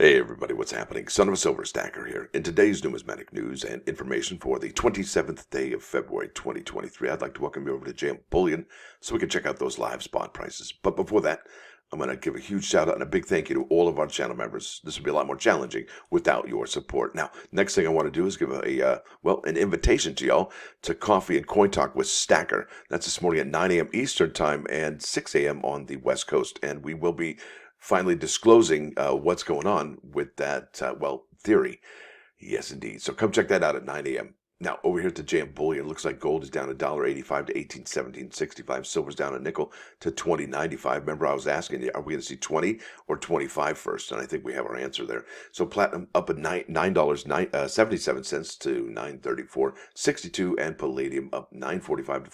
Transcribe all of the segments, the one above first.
Hey everybody, what's happening? Son of a Silver Stacker here. In today's numismatic news and information for the 27th day of February 2023, I'd like to welcome you over to JM Bullion so we can check out those live spot prices. But before that, I'm going to give a huge shout out and a big thank you to all of our channel members. This would be a lot more challenging without your support. Now, next thing I want to do is give an invitation to y'all to coffee and coin talk with Stacker. That's this morning at 9 a.m. Eastern time and 6 a.m. on the West Coast. And we will be finally disclosing what's going on with that, theory. Yes, indeed. So come check that out at 9 a.m. Now, over here to JM Bullion, looks like gold is down $1.85 to 18.1765. Silver's down a nickel to 20.95. Remember, I was asking you, are we going to see 20 or 25 first? And I think we have our answer there. So platinum up at $9.77 to 934.62, and palladium up $9.45 to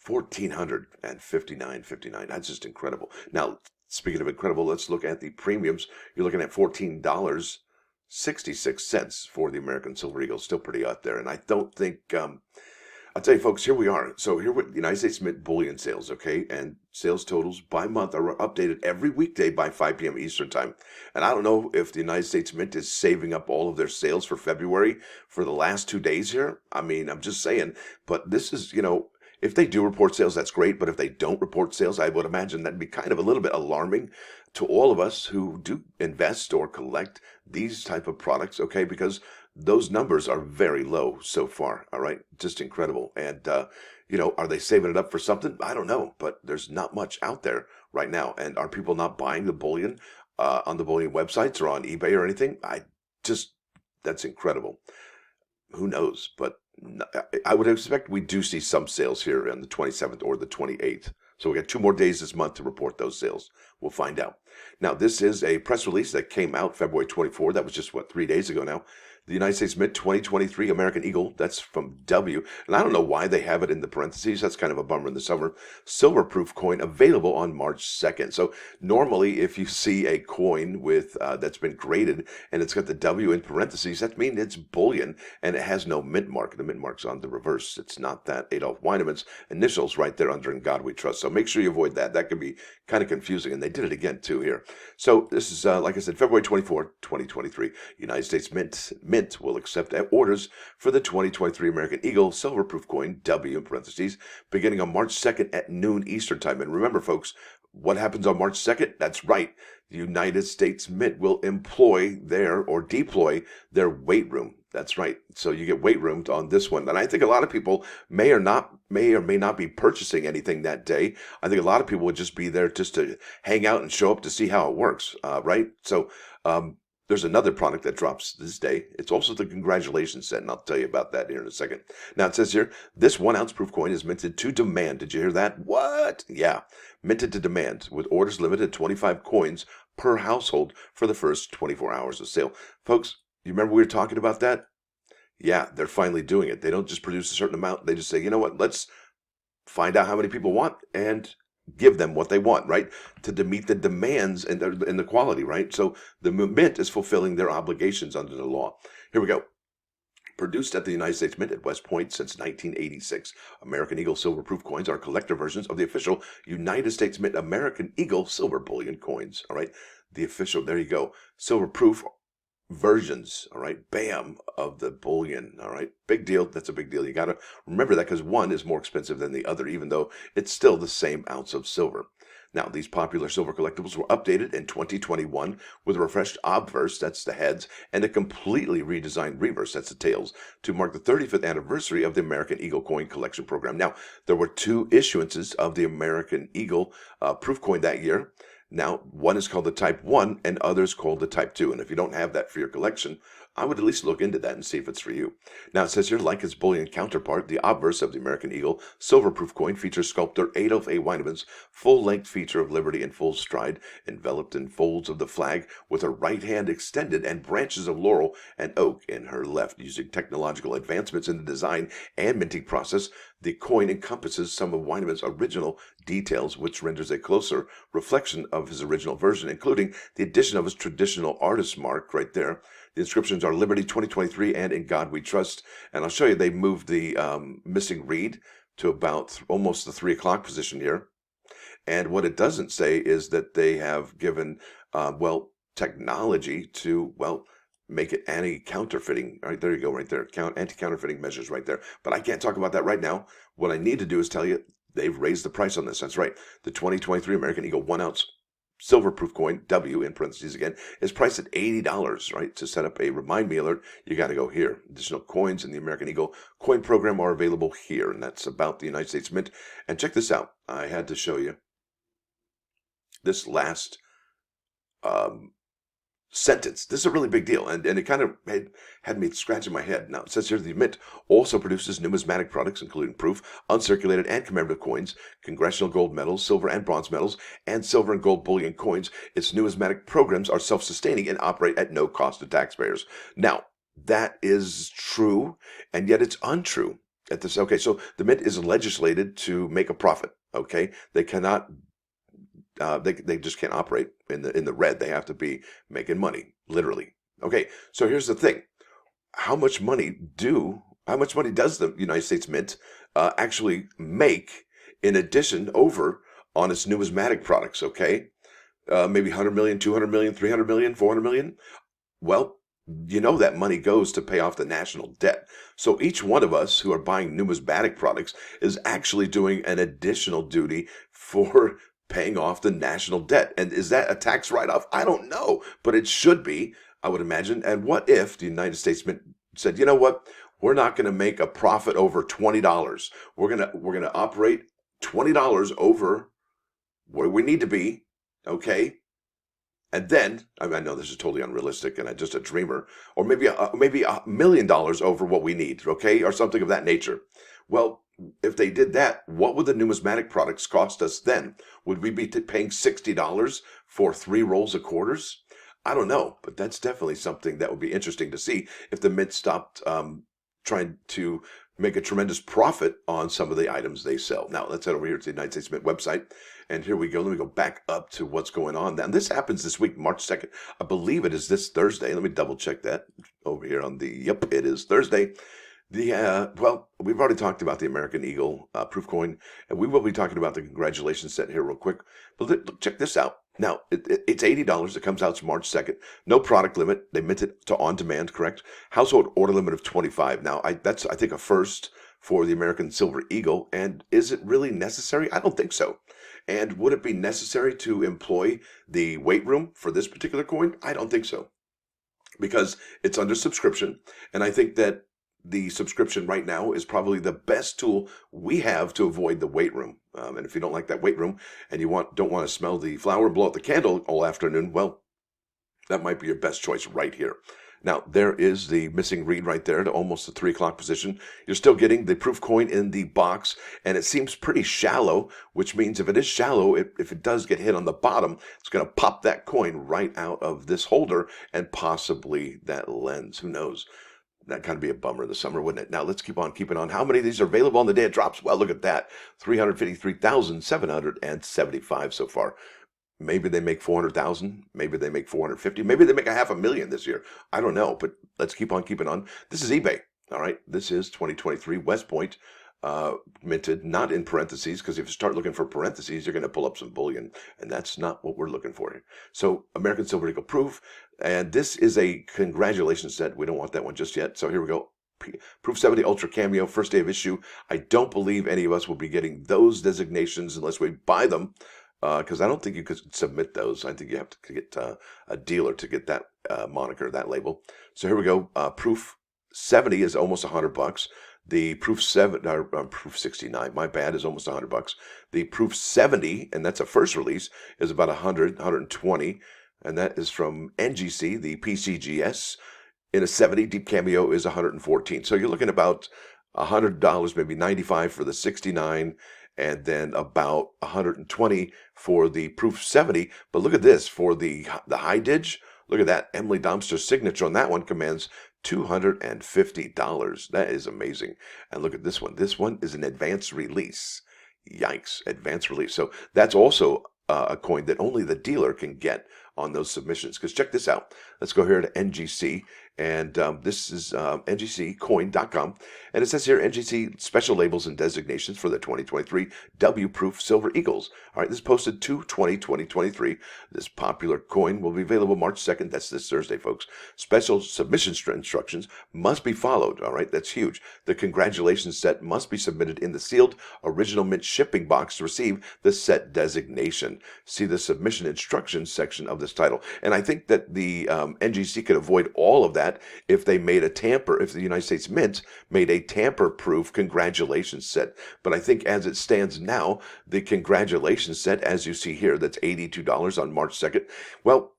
1,459.59. That's just incredible. Now, speaking of incredible, let's look at the premiums. You're looking at $14.66 for the American Silver Eagle. Still pretty out there. And I don't think, I'll tell you folks, here we are. So here with the United States Mint bullion sales, okay? And sales totals by month are updated every weekday by 5 p.m. Eastern time. And I don't know if the United States Mint is saving up all of their sales for February for the last 2 days here. I mean, I'm just saying, but this is, if they do report sales, that's great. But if they don't report sales, I would imagine that'd be kind of a little bit alarming to all of us who do invest or collect these type of products, okay? Because those numbers are very low so far, all right? Just incredible. And, are they saving it up for something? I don't know, but there's not much out there right now. And are people not buying the bullion on the bullion websites or on eBay or anything? That's incredible. Who knows? But I would expect we do see some sales here on the 27th or the 28th. So we got 2 more days this month to report those sales. We'll find out. Now, this is a press release that came out February 24. That was just, 3 days ago now. The United States Mint 2023 American Eagle, that's from W. And I don't know why they have it in the parentheses. That's kind of a bummer in the summer. Silver-proof coin available on March 2nd. So normally if you see a coin with that's been graded and it's got the W in parentheses, that means it's bullion and it has no mint mark. The mint mark's on the reverse. It's not that Adolf Weineman's initials right there under "In God We Trust." So make sure you avoid that. That can be kind of confusing. And they did it again too here. So this is, like I said, February 24, 2023. United States Mint will accept orders for the 2023 American Eagle silver-proof coin, W in parentheses, beginning on March 2nd at noon Eastern time. And remember, folks, what happens on March 2nd? That's right. The United States Mint will deploy their weight room. That's right. So you get weight room on this one. And I think a lot of people may or may not be purchasing anything that day. I think a lot of people would just be there just to hang out and show up to see how it works, right? So there's another product that drops this day. It's also the congratulations set, and I'll tell you about that here in a second. Now, it says here, this 1 ounce proof coin is minted to demand. Did you hear that? What? Yeah, minted to demand with orders limited to 25 coins per household for the first 24 hours of sale. Folks, you remember we were talking about that? Yeah, they're finally doing it. They don't just produce a certain amount. They just say, you know what, let's find out how many people want and give them what they want, right? To meet the demands and the quality, right? So the Mint is fulfilling their obligations under the law. Here we go. Produced at the United States Mint at West Point since 1986, American Eagle silver-proof coins are collector versions of the official United States Mint American Eagle silver bullion coins, all right? The official, there you go, silver-proof versions, all right, bam, of the bullion, all right, big deal. That's a big deal. You got to remember that because one is more expensive than the other, even though it's still the same ounce of silver. Now, these popular silver collectibles were updated in 2021 with a refreshed obverse, that's the heads, and a completely redesigned reverse, that's the tails, to mark the 35th anniversary of the American Eagle coin collection program. Now, there were 2 issuances of the American Eagle proof coin that year. Now, one is called the Type 1 and others called the Type 2. And if you don't have that for your collection, I would at least look into that and see if it's for you. Now, it says here, like its bullion counterpart, the obverse of the American Eagle silver-proof coin features sculptor Adolf A. Weineman's full-length feature of liberty in full stride, enveloped in folds of the flag, with her right hand extended and branches of laurel and oak in her left. Using technological advancements in the design and minting process, the coin encompasses some of Weineman's original details, which renders a closer reflection of his original version, including the addition of his traditional artist mark right there. The inscriptions are Liberty 2023 and In God We Trust. And I'll show you, they moved the missing read to about almost the 3 o'clock position here. And what it doesn't say is that they have given, technology to, well, make it anti-counterfeiting. All right, there you go, right there. Anti-counterfeiting measures right there. But I can't talk about that right now. What I need to do is tell you they've raised the price on this. That's right. The 2023 American Eagle 1-ounce silver proof coin, W in parentheses again, is priced at $80, right? To set up a remind me alert, you got to go here. Additional coins in the American Eagle coin program are available here, and that's about the United States Mint. And check this out. I had to show you this last sentence. This is a really big deal, and it kind of had me scratching my head. Now, it says here, the Mint also produces numismatic products, including proof, uncirculated, and commemorative coins, congressional gold medals, silver and bronze medals, and silver and gold bullion coins. Its numismatic programs are self-sustaining and operate at no cost to taxpayers. Now, that is true, and yet it's untrue at this. Okay, so the Mint is legislated to make a profit. Okay, they cannot they just can't operate in the red. They have to be making money, literally. Okay, so here's the thing: how much money does the United States Mint actually make in addition over on its numismatic products? Okay, maybe 100 million, 200 million, 300 million, 400 million. Well, you know that money goes to pay off the national debt. So each one of us who are buying numismatic products is actually doing an additional duty for paying off the national debt. And is that a tax write-off? I don't know, but it should be, I would imagine. And what if the United States Mint said, you know what, we're not going to make a profit over $20. We're gonna operate $20 over where we need to be, okay? And then, I know this is totally unrealistic and I'm just a dreamer, or maybe $1 million over what we need, okay, or something of that nature. Well, if they did that, what would the numismatic products cost us then? Would we be paying $60 for 3 rolls of quarters? I don't know, but that's definitely something that would be interesting to see if the Mint stopped trying to make a tremendous profit on some of the items they sell. Now, let's head over here to the United States Mint website. And here we go. Let me go back up to what's going on. Now, this happens this week, March 2nd. I believe it is this Thursday. Let me double check that over here on the, yep, it is Thursday. Well, we've already talked about the American Eagle proof coin, and we will be talking about the congratulations set here real quick. But check this out. Now, it's $80. It comes out March 2nd. No product limit. They mint it to on demand, correct? Household order limit of 25. Now, that's, I think, a first for the American Silver Eagle. And is it really necessary? I don't think so. And would it be necessary to employ the weight room for this particular coin? I don't think so, because it's under subscription. And I think that the subscription right now is probably the best tool we have to avoid the weight room. And if you don't like that weight room and you don't want to smell the flower and blow out the candle all afternoon, well, that might be your best choice right here. Now, there is the missing read right there to almost the 3 o'clock position. You're still getting the proof coin in the box, and it seems pretty shallow, which means if it is shallow, if it does get hit on the bottom, it's going to pop that coin right out of this holder and possibly that lens. Who knows? That kind of be a bummer in the summer, wouldn't it? Now, let's keep on keeping on. How many of these are available on the day it drops? Well, look at that. 353,775 so far. Maybe they make 400,000. Maybe they make 450. Maybe they make 500,000 this year. I don't know, but let's keep on keeping on. This is eBay. All right. This is 2023 West Point minted, not in parentheses, because if you start looking for parentheses, you're going to pull up some bullion, and that's not what we're looking for here. So American Silver Eagle proof, and this is a congratulations set. We don't want that one just yet. So here we go. Proof 70 Ultra Cameo, first day of issue. I don't believe any of us will be getting those designations unless we buy them, because I don't think you could submit those. I think you have to get a dealer to get that moniker, that label. So here we go. Proof 70 is almost $100. The proof 69, my bad, is almost $100. The proof 70, and that's a first release, is about 120, and that is from NGC, the PCGS. In a 70, Deep Cameo is 114. So you're looking about $100, maybe 95 for the 69, and then about 120 for the proof 70. But look at this, for the high dig, look at that. Emily Domster's signature on that one commands $250. That is amazing. And look at this one. This one is an advanced release. Yikes, advanced release. So that's also a coin that only the dealer can get on those submissions. Because check this out. Let's go here to NGC, And this is ngccoin.com. And it says here, NGC special labels and designations for the 2023 W-Proof Silver Eagles. All right, this is posted 2/20/2023. This popular coin will be available March 2nd. That's this Thursday, folks. Special submission instructions must be followed. All right, that's huge. The congratulations set must be submitted in the sealed original mint shipping box to receive the set designation. See the submission instructions section of this title. And I think that the NGC could avoid all of that if they made a tamper, if the United States Mint made a tamper-proof congratulations set. But I think as it stands now, the congratulations set, as you see here, that's $82 on March 2nd. Well,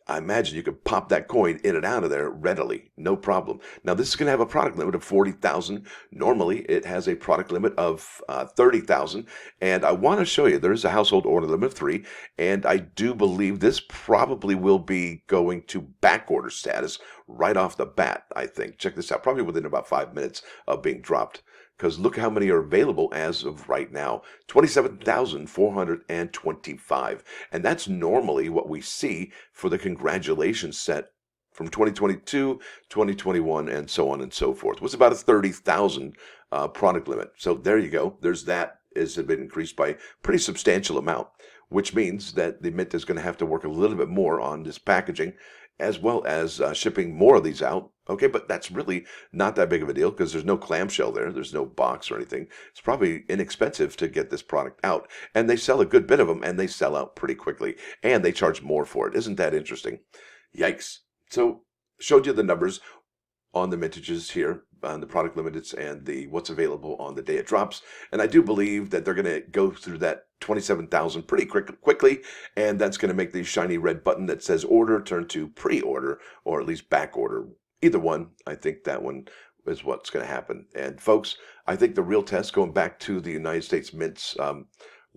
I imagine you could pop that coin in and out of there readily, no problem. Now, this is going to have a product limit of 40,000. Normally, it has a product limit of 30,000. And I want to show you, there is a household order limit of 3. And I do believe this probably will be going to back order status right off the bat, I think. Check this out, probably within about 5 minutes of being dropped. Because look how many are available as of right now, 27,425. And that's normally what we see for the congratulations set from 2022, 2021, and so on and so forth. It was about a 30,000 product limit. So there you go. There's that. It's been increased by a pretty substantial amount, which means that the Mint is going to have to work a little bit more on this packaging, as well as shipping more of these out. Okay, but that's really not that big of a deal because there's no clamshell there. There's no box or anything. It's probably inexpensive to get this product out. And they sell a good bit of them, and they sell out pretty quickly. And they charge more for it. Isn't that interesting? Yikes. So, showed you the numbers on the mintages here, on the product limits and the what's available on the day it drops. And I do believe that they're going to go through that 27,000 pretty quickly, and that's going to make the shiny red button that says order turn to pre-order, or at least back order. Either one, I think that one is what's going to happen. And folks, I think the real test, going back to the United States Mint's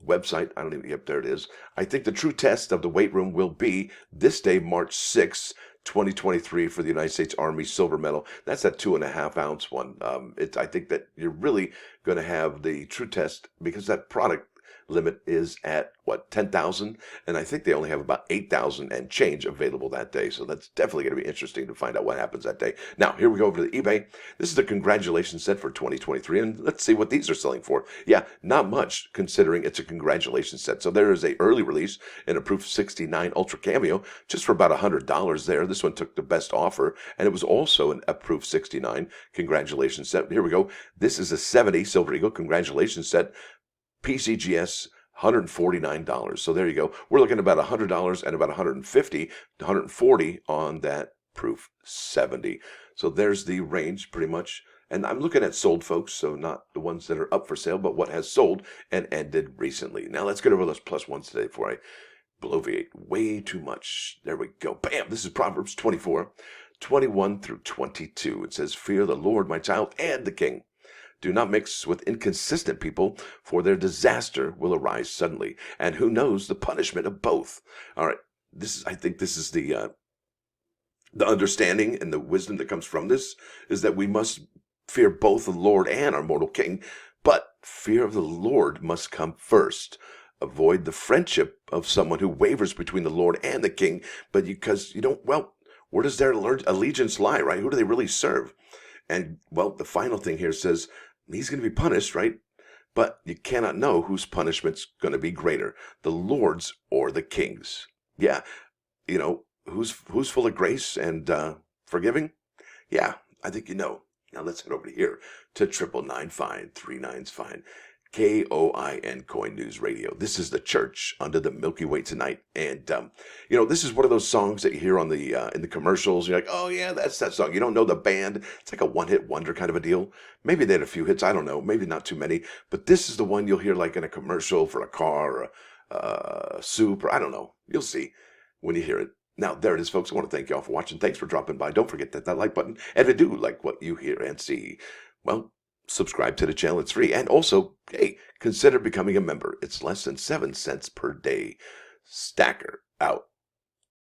website, I don't even, yep, there it is. I think the true test of the weight room will be this day, March 6th, 2023, for the United States Army silver medal. That's that 2.5 ounce one. I think that you're really going to have the true test because that product limit is at what, 10,000, and I think they only have about 8,000 and change available that day. So that's definitely going to be interesting to find out what happens that day. Now here we go over to the eBay. This is the congratulations set for 2023, and let's see what these are selling for. Yeah, not much considering it's a congratulations set. So there is a early release in a Proof 69 Ultra Cameo just for about $100 there. This one took the best offer, and it was also a Proof 69 congratulations set. Here we go. This is a 70 Silver Eagle congratulations set. PCGS, $149. So there you go. We're looking at about $100 and about $150 to $140 on that Proof 70. So there's the range pretty much. And I'm looking at sold, folks, so not the ones that are up for sale, but what has sold and ended recently. Now let's get over those plus ones today before I bloviate way too much. There we go. Bam! This is Proverbs 24, 21 through 22. It says, "Fear the Lord, my child, and the king. Do not mix with inconsistent people, for their disaster will arise suddenly. And who knows the punishment of both?" All right, I think this is the understanding and the wisdom that comes from this, is that we must fear both the Lord and our mortal king, but fear of the Lord must come first. Avoid the friendship of someone who wavers between the Lord and the king, but because you don't, well, where does their allegiance lie, right? Who do they really serve? And, well, the final thing here says, he's going to be punished, right? But you cannot know whose punishment's going to be greater, the Lord's or the king's. Yeah, who's full of grace and forgiving? Yeah, I think you know. Now let's head over here to 999 Fine, 39's Fine. KOIN Coin News Radio. This is the church under the Milky Way tonight. And, this is one of those songs that you hear on the in the commercials. You're like, oh, yeah, that's that song. You don't know the band. It's like a one-hit wonder kind of a deal. Maybe they had a few hits. I don't know. Maybe not too many. But this is the one you'll hear like in a commercial for a car or a soup, or I don't know. You'll see when you hear it. Now, there it is, folks. I want to thank you all for watching. Thanks for dropping by. Don't forget that like button. And if you do like what you hear and see, well, subscribe to the channel. It's free. And also, hey, consider becoming a member. It's less than 7 cents per day. Stacker out.